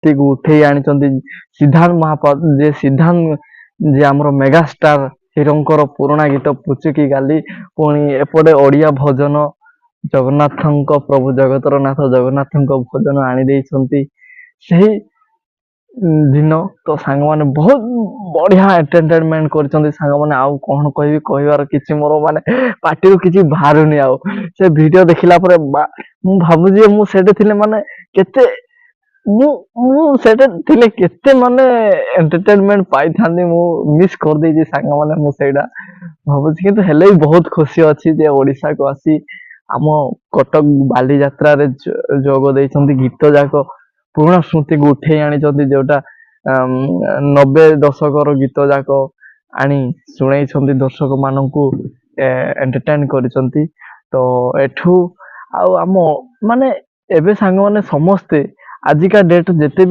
ସ୍ମୃତିକୁ ଉଠେଇ ଆଣିଛନ୍ତି ସିଦ୍ଧାନ୍ତ ମହାପାତ୍ର ଯେ ଆମର ମେଗାଷ୍ଟାର ହିରୋଙ୍କର ପୁରୁଣା ଗୀତ ପୁଚୁକି ଗାଲି, ପୁଣି ଏପଟେ ଓଡ଼ିଆ ଭଜନ ଜଗନ୍ନାଥଙ୍କ ପ୍ରଭୁ ଜଗତର ନାଥ ଜଗନ୍ନାଥଙ୍କ ଭଜନ ଆଣି ଦେଇଛନ୍ତି ସେହି ଦିନ। ତ ସାଙ୍ଗମାନେ ବହୁତ ବଢ଼ିଆ ଏଣ୍ଟରଟେନମେଣ୍ଟ କରିଛନ୍ତି ସାଙ୍ଗମାନେ। ଆଉ କ'ଣ କହିବି, କହିବାର କିଛି ମୋର ମାନେ ପାଟିରୁ କିଛି ବାହାରୁନି। ଆଉ ସେ ଭିଡ଼ିଓ ଦେଖିଲା ପରେ ମୁଁ ଭାବୁଛି ଯେ ମୁଁ ସେଠି ଥିଲେ ମାନେ କେତେ ମୁଁ ମୁଁ ସେଠି ଥିଲେ କେତେ ମାନେ ଏଣ୍ଟରଟେନମେଣ୍ଟ ପାଇଥାନ୍ତି। ମୁଁ ମିସ୍ କରିଦେଇଛି ସାଙ୍ଗମାନେ, ମୁଁ ସେଇଟା ଭାବୁଛି। କିନ୍ତୁ ହେଲେ ବି ବହୁତ ଖୁସି ଅଛି ଯେ ଓଡ଼ିଶାକୁ ଆସି ଆମ କଟକ ବାଲିଯାତ୍ରାରେ ଯୋଗ ଦେଇଛନ୍ତି। ଗୀତ ଯାକ ପୁରୁଣା ସ୍ମୃତିକୁ ଉଠେଇ ଆଣିଛନ୍ତି, ଯୋଉଟା 90 ଦଶକର ଗୀତ ଯାକ ଆଣି ଶୁଣେଇଛନ୍ତି ଦର୍ଶକ ମାନଙ୍କୁ, ଏଣ୍ଟରଟେନ କରିଛନ୍ତି। ତ ଏଠୁ ଆଉ ଆମ ମାନେ ଏବେ ସାଙ୍ଗମାନେ ସମସ୍ତେ ଆଜିକା ଡେଟ୍ ଯେତେ ବି